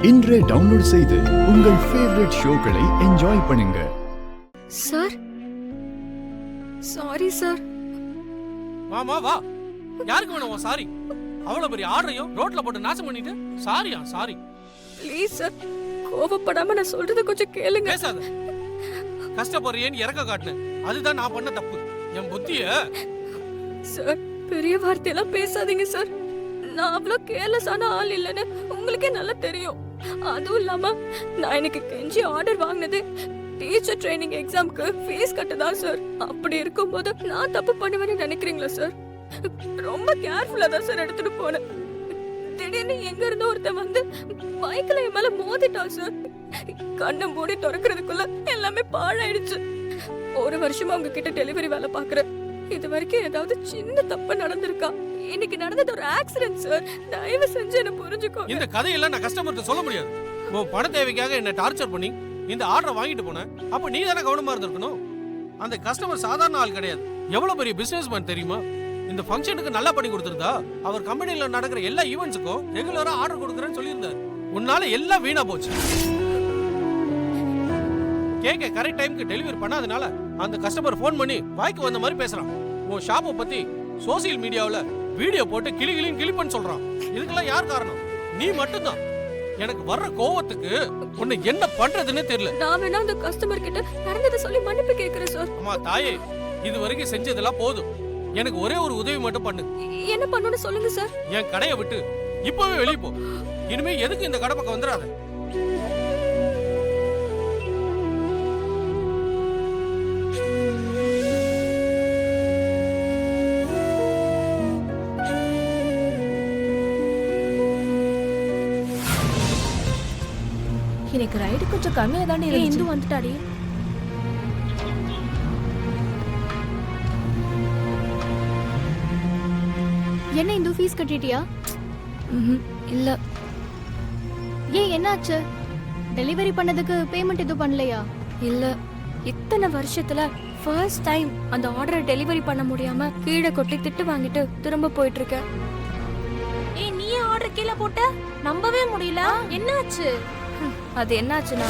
இன்றே டவுன்லோட் செய்து உங்கள் ஃபேவரட் ஷோக்களை என்ஜாய் பண்ணுங்க. Sir sorry sir. வாமா வா. யாருக்கு வேணும் சாரி? அவ்வளவு பெரிய ஆர்டரையும் ரோட்ல போட்டு நாசம் பண்ணிட்டு சாரியா? சாரி ப்ளீஸ் சார், கோவப்படாம நான் சொல்றத கொஞ்சம் கேளுங்க. பேசாத. கஷ்டப்படுறியேன்னு இறக்க காட்டுனேன், அதுதான் நான் பண்ண தப்பு. என் புத்திய சார் பெரிய வார்த்தையெல்லாம் பேசாதீங்க சார். நான் அவ்வளோ கேர்லெஸ்ஸான ஆள் இல்லைன்னு உங்களுக்கே நல்லா தெரியும். அதுவும் இல்லாம நான் எனக்கு கெஞ்சி ஆர்டர் வாங்கினது டீச்சர் ட்ரைனிங் எக்ஸாம்க்கு ஃபீஸ் கட்டதான் சார். அப்படி இருக்கும்போது நான் தப்பு பண்ணுவேன்னு நினைக்கிறீங்களா சார்? ரொம்ப கேர்ஃபுல்லா தான் சார் எடுத்துட்டு போனேன். திடீர்னு எங்க இருந்தோ ஒருத்தன் வந்து பைக்ல என் மேல மோதிட்டான் சார். கண்ணை மூடி திறக்கிறதுக்குள்ள எல்லாமே பாழாயிடுச்சு. ஒரு வருஷமா உங்ககிட்ட டெலிவரி வேலை பாக்குறேன். இது வரைக்கும் ஏதாவது சின்ன தப்பு நடந்திருக்கா? இன்னைக்கு நடந்தது ஒரு ஆக்சிடென்ட் சார். தயவு செஞ்சு என்ன புரிஞ்சுக்கோ. இந்த கதையெல்லாம் நான் கஸ்டமர்கிட்ட சொல்ல முடியாது. உன் பண தேவைக்காக என்ன டார்ச்சர் பண்ணி இந்த ஆர்டரை வாங்கிட்டு போனேன். அப்ப நீ தானே கவனமா இருந்திருக்கணும். அந்த கஸ்டமர் சாதாரண ஆள் கிடையாது, எவ்வளவு பெரிய பிசினஸ்மேன் தெரியுமா? இந்த ஃபங்க்ஷனுக்கு நல்லா பண்ணி கொடுத்திருந்தா அவர் கம்பெனில நடக்கிற எல்லா ஈவென்ட்ஸுக்கும் ரெகுலரா ஆர்டர் கொடுக்கறேன்னு சொல்லியிருந்தார். உன்னால எல்லாம் வீணா போச்சு. கேக்க கரெக்ட் டைம்க்கு டெலிவரி பண்ணாதனால அந்த கஸ்டமர் ஃபோன் பண்ணி வாய்க்கு வந்த மாதிரி பேசுறான். உன் ஷாப்பை பத்தி சோசியல் மீடியாவுல வீடியோ போட்டு கிளிப்பன்னு சொல்றான். இதுக்கெல்லாம் யார் காரணம்? நீ மட்டும்தான். எனக்கு வர்ற கோவத்துக்கு உன்னை என்ன பண்றதுன்னு தெரியல. நான் வேணா அந்த கஸ்டமர் கிட்ட நடந்ததை சொல்லி மன்னிப்பு கேக்குறேன் சார். அம்மா தாயே, இது வரைக்கும் செஞ்சதெல்லாம் போதும். எனக்கு ஒரே ஒரு உதவி மட்டும் பண்ணு. என்ன பண்ணணும்னு சொல்லுங்க சார். என் கடையை விட்டு இப்பவே வெளியே போ. இனிமே எதுக்கு இந்த கடை பக்கம் வந்துடாத. எனக்கு ரைடு கொஞ்சம் கம்மியா தானே இருந்துச்சு. இந்து வந்துட்டாடி. என்ன இந்து ஃபீஸ் கட்டிட்டியா? இல்ல. ஏன் என்னாச்சு? டெலிவரி பண்ணதுக்கு பேமெண்ட் எதுவும் பண்ணலையா? இல்ல, இத்தனை வருஷத்துல ஃபர்ஸ்ட் டைம் அந்த ஆர்டரை டெலிவரி பண்ண முடியாம கீழே கொட்டி திட்டு வாங்கிட்டு திரும்ப போயிட்டு இருக்கேன். ஏய், நீயே ஆர்டர் கீழே போட்ட? நம்பவே முடியல. என்னாச்சு? அது என்னாச்சுன்னா,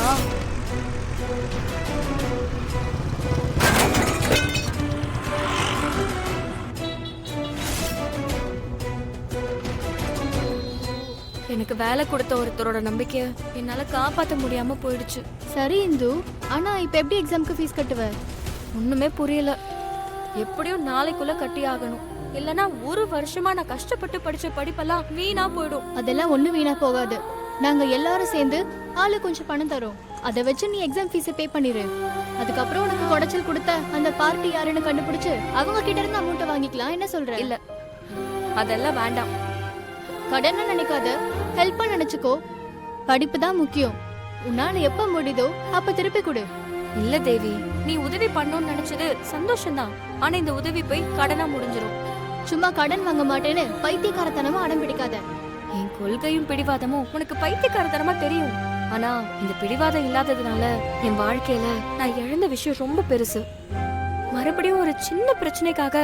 எனக்கு வேலை கொடுத்த ஒருத்தரோட நம்பிக்கைய என்னால காப்பாற்ற முடியாம போயிடுச்சு. சரி இந்து, ஆனா இப்ப எப்படி எக்ஸாம்க்கு ஃபீஸ் கட்டுவ? ஒண்ணுமே புரியல. எப்படியும் நாளைக்குள்ள கட்டி ஆகணும். இல்லனா ஒரு வருஷமா நான் கஷ்டப்பட்டு படிச்ச படிப்பெல்லாம் வீணா போயிடும். அதெல்லாம் ஒண்ணு வீணா போகாது. நாங்க எல்லாரும் சேர்ந்து ஆளு கொஞ்சம் பணம் தரோம். அதை வச்சு நீ எக்ஸாம் ஃபீஸை பே பண்ணிரு. அதுக்கப்புறம் உனக்கு குடைச்சல் கொடுத்த அந்த பார்ட்டி யாருன்னு கண்டுபிடிச்சு அவங்க கிட்ட இருந்து அமௌண்ட்டை வாங்கிக்கலாம். என்ன சொல்ற? இல்ல, அதெல்லாம் வேண்டாம். கடனை நினைக்காத, ஹெல்ப்பா நினைச்சுக்கோ. படிப்பு தான் முக்கியம். உன்னால எப்ப முடியுதோ அப்ப திருப்பி கொடு. இல்ல தேவி, நீ உதவி பண்ணணும்னு நினைச்சது சந்தோஷம்தான். ஆனா இந்த உதவி போய் கடனா முடிஞ்சிடும். சும்மா கடன் வாங்க மாட்டேன்னு பைத்தியக்காரத்தனமா அடம் பிடிக்காத. என் கொள்கையும் பிடிவாதமும் உனக்கு பைத்தியக்காரத்தனமா தெரியும். ஆனா இந்த பிடிவாதம் இல்லாததுனால என் வாழ்க்கையில நான் இழந்த விஷயம் ரொம்ப பெருசு. மறுபடியும் ஒரு சின்ன பிரச்சனைக்காக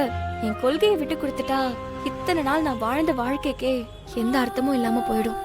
என் கொள்கையை விட்டு கொடுத்துட்டா இத்தனை நாள் நான் வாழ்ந்த வாழ்க்கைக்கே எந்த அர்த்தமும் இல்லாம போயிடும்.